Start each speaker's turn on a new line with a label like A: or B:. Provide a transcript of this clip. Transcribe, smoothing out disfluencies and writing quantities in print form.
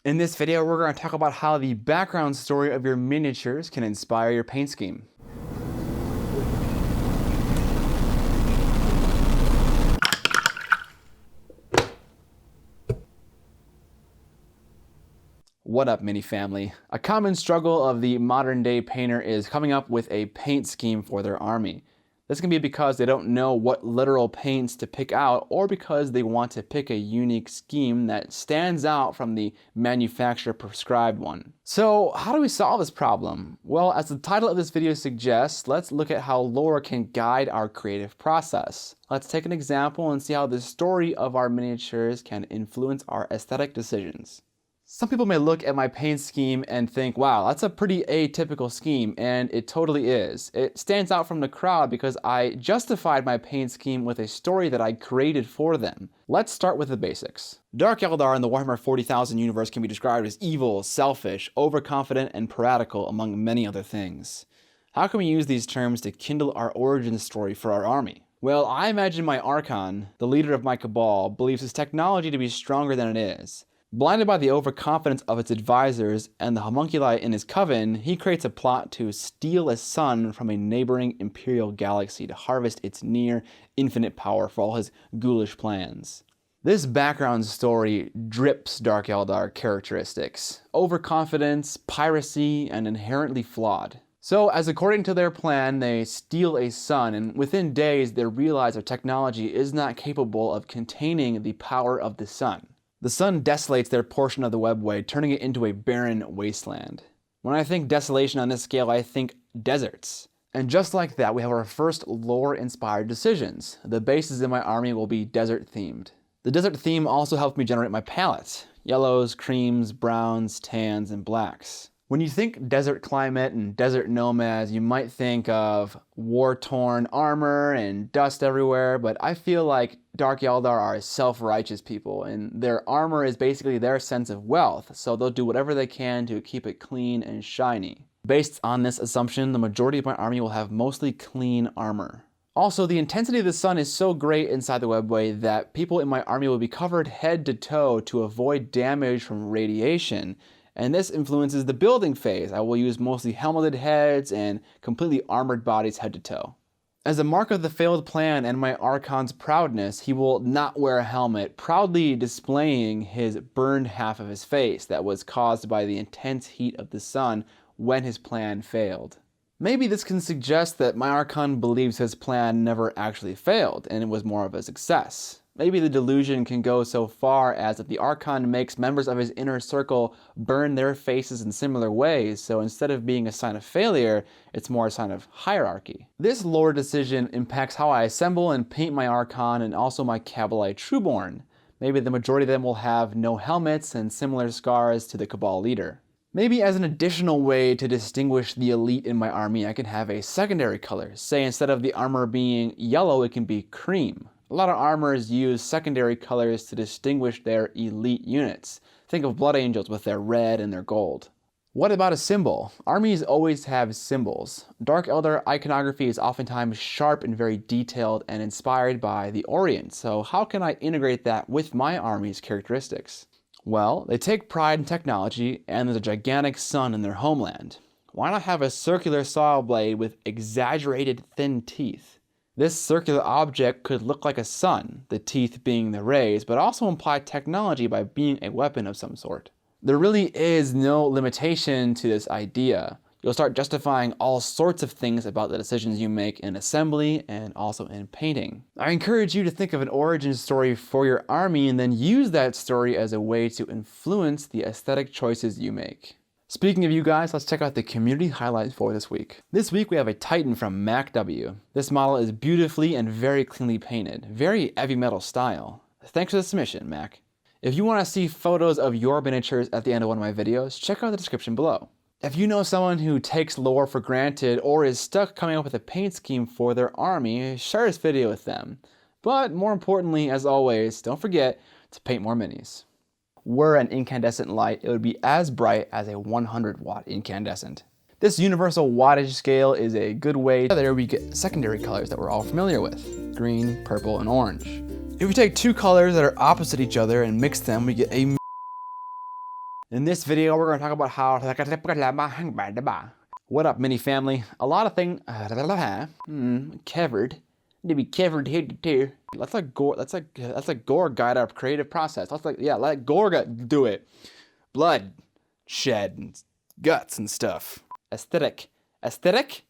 A: In this video, we're going to talk about how the background story of your miniatures can inspire your paint scheme. What up, mini family? A common struggle of the modern day painter is coming up with a paint scheme for their army. This can be because they don't know what literal paints to pick out, or because they want to pick a unique scheme that stands out from the manufacturer prescribed one. So how do we solve this problem? Well, as the title of this video suggests, let's look at how lore can guide our creative process. Let's take an example and see how the story of our miniatures can influence our aesthetic decisions. Some people may look at my paint scheme and think, wow, that's a pretty atypical scheme, and it totally is. It stands out from the crowd because I justified my paint scheme with a story that I created for them. Let's start with the basics. Dark Eldar in the Warhammer 40,000 universe can be described as evil, selfish, overconfident, and piratical, among many other things. How can we use these terms to kindle our origin story for our army? Well, I imagine my Archon, the leader of my cabal, believes his technology to be stronger than it is. Blinded by the overconfidence of its advisors and the homunculi in his coven, he creates a plot to steal a sun from a neighboring imperial galaxy to harvest its near infinite power for all his ghoulish plans. This background story drips Dark Eldar characteristics: overconfidence, piracy, and inherently flawed. So, as according to their plan, they steal a sun, and within days they realize their technology is not capable of containing the power of the sun. The sun desolates their portion of the webway, turning it into a barren wasteland. When I think desolation on this scale, I think deserts. And just like that, we have our first lore-inspired decisions. The bases in my army will be desert-themed. The desert theme also helped me generate my palette: yellows, creams, browns, tans, and blacks. When you think desert climate and desert nomads, you might think of war-torn armor and dust everywhere, but I feel like Dark Eldar are self-righteous people, and their armor is basically their sense of wealth, so they'll do whatever they can to keep it clean and shiny. Based on this assumption, the majority of my army will have mostly clean armor. Also, the intensity of the sun is so great inside the webway that people in my army will be covered head to toe to avoid damage from radiation. And this influences the building phase. I will use mostly helmeted heads and completely armored bodies head to toe. As a mark of the failed plan and my Archon's proudness, he will not wear a helmet, proudly displaying his burned half of his face that was caused by the intense heat of the sun when his plan failed. Maybe this can suggest that my Archon believes his plan never actually failed and it was more of a success. Maybe the delusion can go so far as that the Archon makes members of his inner circle burn their faces in similar ways, so instead of being a sign of failure, it's more a sign of hierarchy. This lore decision impacts how I assemble and paint my Archon and also my Cabalite Trueborn. Maybe the majority of them will have no helmets and similar scars to the Cabal leader. Maybe as an additional way to distinguish the elite in my army, I can have a secondary color. Say instead of the armor being yellow, it can be cream. A lot of armors use secondary colors to distinguish their elite units. Think of Blood Angels with their red and their gold. What about a symbol? Armies always have symbols. Dark Eldar iconography is oftentimes sharp and very detailed and inspired by the Orient, so how can I integrate that with my army's characteristics? Well, they take pride in technology, and there's a gigantic sun in their homeland. Why not have a circular saw blade with exaggerated thin teeth? This circular object could look like a sun, the teeth being the rays, but also imply technology by being a weapon of some sort. There really is no limitation to this idea. You'll start justifying all sorts of things about the decisions you make in assembly and also in painting. I encourage you to think of an origin story for your army and then use that story as a way to influence the aesthetic choices you make. Speaking of you guys, let's check out the community highlights for this week. This week we have a Titan from MacW. This model is beautifully and very cleanly painted, very heavy metal style. Thanks for the submission, Mac. If you want to see photos of your miniatures at the end of one of my videos, check out the description below. If you know someone who takes lore for granted or is stuck coming up with a paint scheme for their army, share this video with them. But more importantly, as always, don't forget to paint more minis. Were an incandescent light, it would be as bright as a 100-watt incandescent. This universal wattage scale is a good way. There we get secondary colors that we're all familiar with: green, purple, and orange. If we take two colors that are opposite each other and mix them, we get a In this video, we're going to talk about how... What up, mini family? A lot of things... covered. To be covered here too. Let's let Gore guide our creative process. Let Gore do it. Blood, shed, and guts and stuff. Aesthetic.